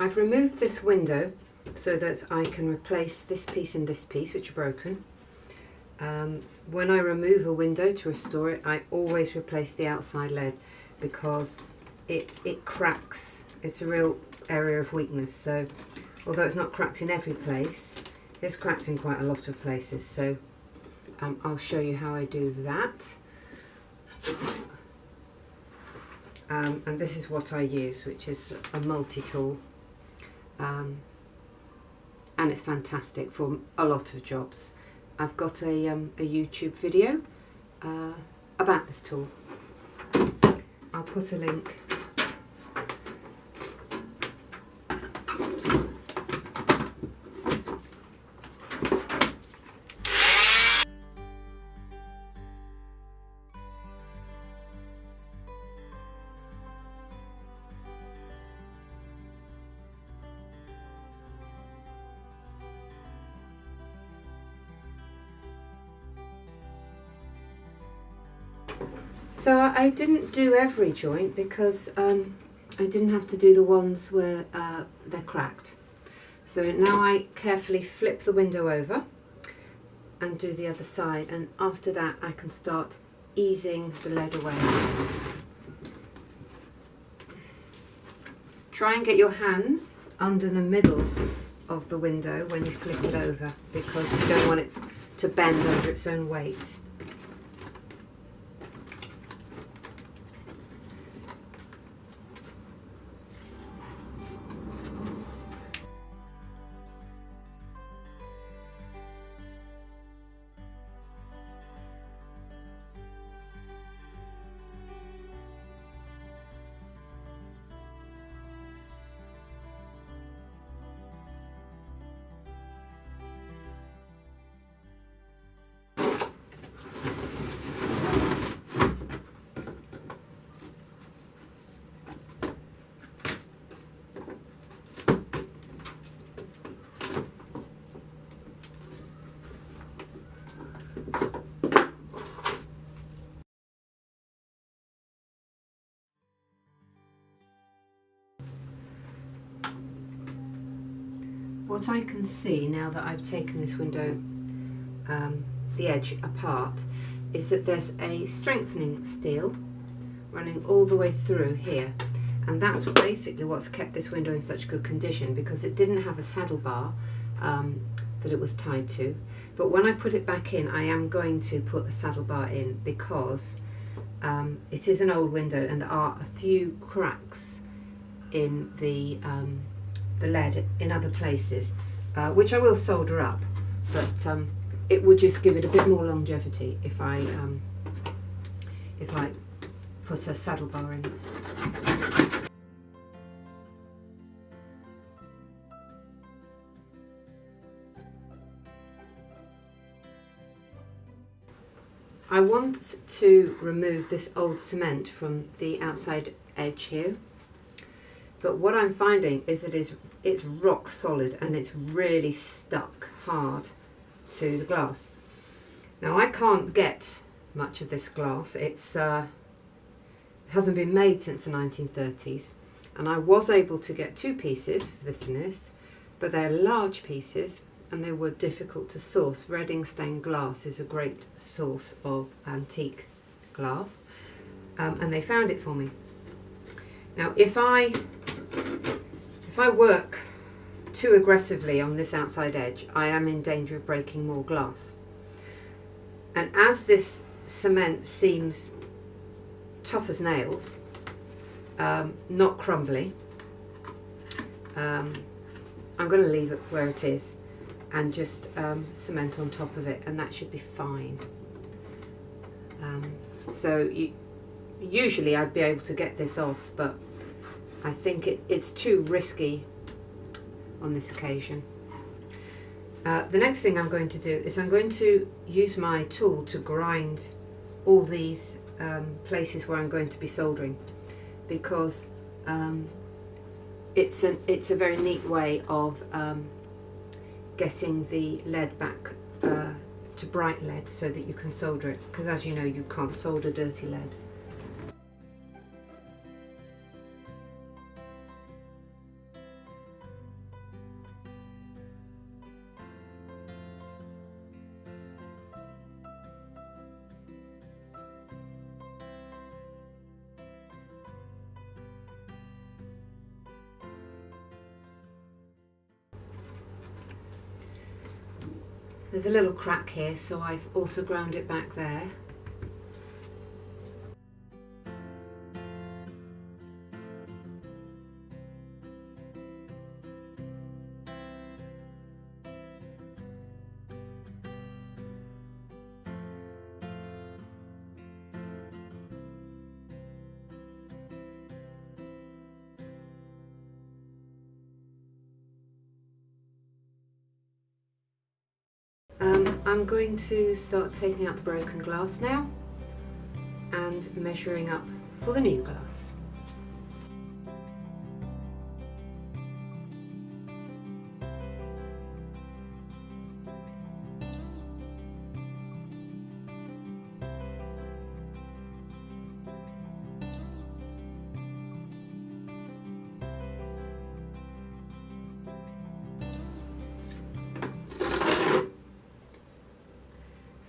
I've removed this window so that I can replace this piece and this piece, which are broken. When I remove a window to restore it, I always replace the outside lead because it cracks. It's a real area of weakness. So although it's not cracked in every place, it's cracked in quite a lot of places. So I'll show you how I do that. And this is what I use, which is a multi-tool. And it's fantastic for a lot of jobs. I've got a YouTube video about this tool. I'll put a link. So I didn't do every joint because I didn't have to do the ones where they're cracked. So now I carefully flip the window over and do the other side, and after that I can start easing the lead away. Try and get your hands under the middle of the window when you flip it over, because you don't want it to bend under its own weight. What I can see now that I've taken this window, the edge apart, is that there's a strengthening steel running all the way through here, and that's basically what's kept this window in such good condition, because it didn't have a saddle bar that it was tied to. But when I put it back in, I am going to put the saddle bar in, because it is an old window and there are a few cracks in the lead in other places, which I will solder up, but it would just give it a bit more longevity if I put a saddle bar in. I want to remove this old cement from the outside edge here, but what I'm finding is that it's rock solid and it's really stuck hard to the glass. Now I can't get much of this glass. It's hasn't been made since the 1930s, and I was able to get two pieces for this and this, but they're large pieces and they were difficult to source. Reading stained glass is a great source of antique glass, and they found it for me. Now if I work too aggressively on this outside edge, I am in danger of breaking more glass. And as this cement seems tough as nails, not crumbly, I'm going to leave it where it is and just cement on top of it, and that should be fine. Usually I'd be able to get this off, but I think it's too risky on this occasion. The next thing I'm going to do is I'm going to use my tool to grind all these places where I'm going to be soldering, because it's a very neat way of getting the lead back to bright lead so that you can solder it, because as you know, you can't solder dirty lead. There's a little crack here, so I've also ground it back there. I'm going to start taking out the broken glass now and measuring up for the new glass.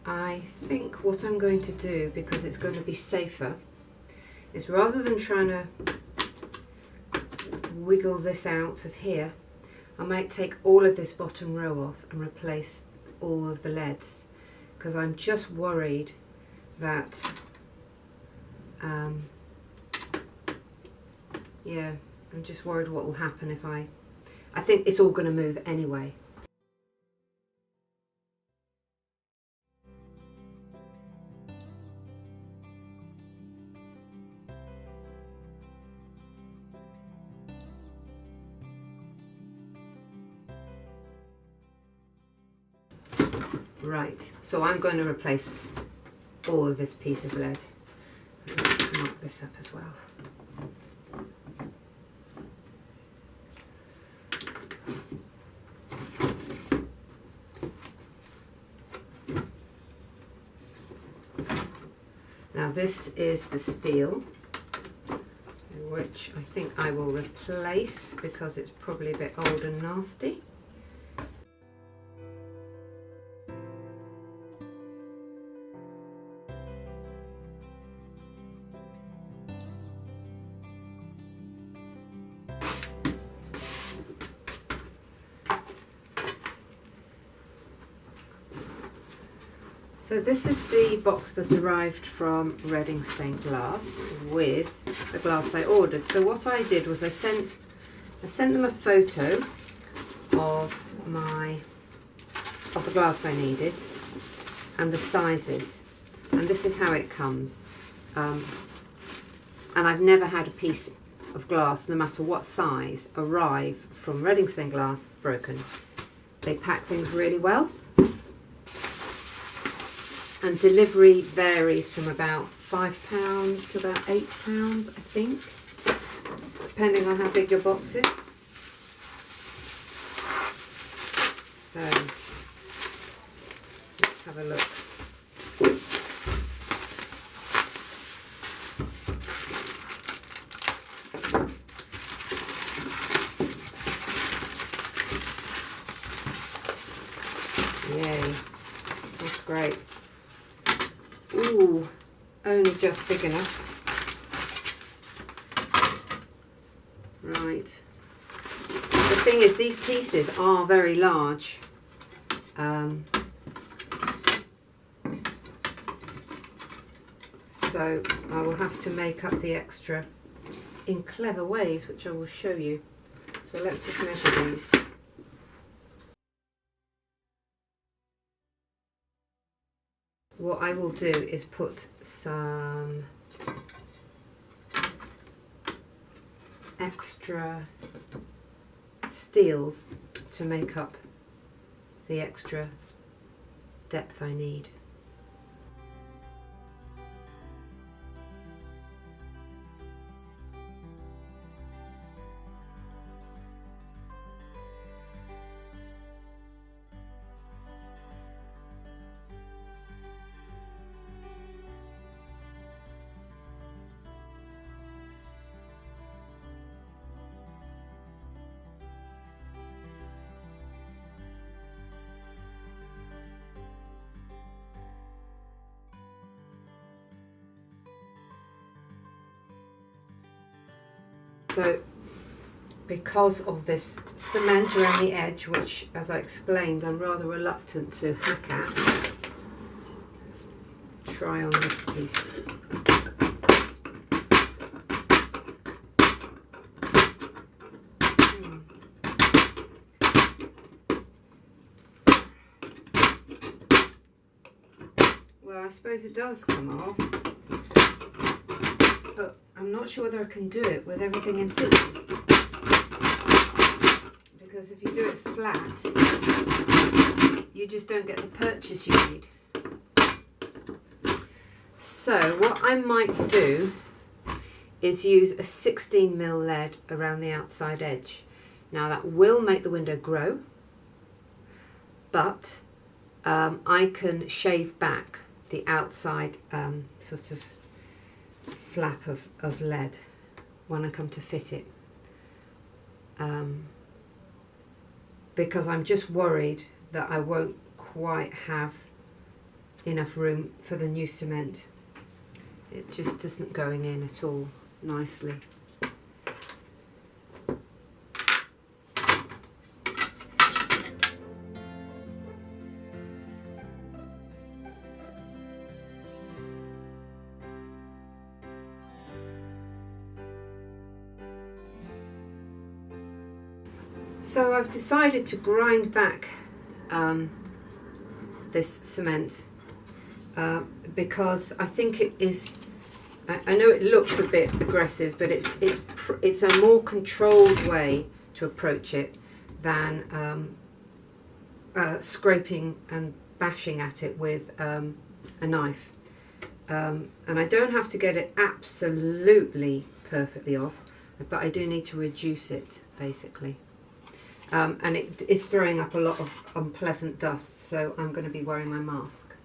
I think what I'm going to do, because it's going to be safer, is rather than trying to wiggle this out of here, I might take all of this bottom row off and replace all of the leads, because I'm just worried that yeah, I'm just worried what will happen if I think it's all going to move anyway. Right, so I'm going to replace all of this piece of lead. Let's mark this up as well. Now this is the steel, which I think I will replace because it's probably a bit old and nasty. So this is the box that arrived from Reading Stained Glass with the glass I ordered. So what I did was I sent them a photo of the glass I needed and the sizes, and this is how it comes. And I've never had a piece of glass, no matter what size, arrive from Reading Stained Glass broken. They pack things really well. And delivery varies from about £5 to about £8, I think, depending on how big your box is. So, let's have a look. Yay, that's great. Ooh, only just big enough. Right. The thing is, these pieces are very large. So I will have to make up the extra in clever ways, which I will show you. So let's just measure these. What I will do is put some extra steels to make up the extra depth I need. So because of this cement around the edge, which, as I explained, I'm rather reluctant to hack at. Let's try on this piece. Well, I suppose it does come off, but I'm not sure whether I can do it with everything in situ. Because if you do it flat, you just don't get the purchase you need. So what I might do is use a 16mm lead around the outside edge. Now that will make the window grow, but I can shave back the outside sort of flap of lead when I come to fit it, because I'm just worried that I won't quite have enough room for the new cement. It just isn't going in at all nicely. So I've decided to grind back this cement because I think it is, I know it looks a bit aggressive, but it's a more controlled way to approach it than scraping and bashing at it with a knife. And I don't have to get it absolutely perfectly off, but I do need to reduce it basically. And it is throwing up a lot of unpleasant dust, so I'm going to be wearing my mask.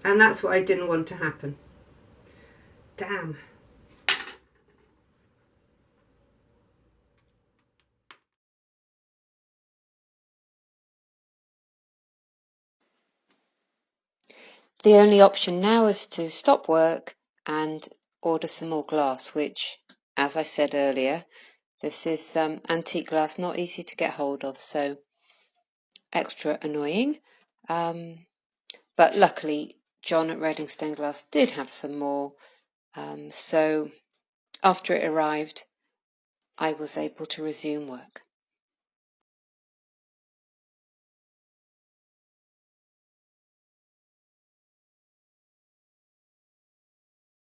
And that's what I didn't want to happen. Damn. The only option now is to stop work and order some more glass, which, as I said earlier, this is antique glass, not easy to get hold of, so extra annoying. But luckily, John at Reading Stained Glass did have some more, so after it arrived, I was able to resume work.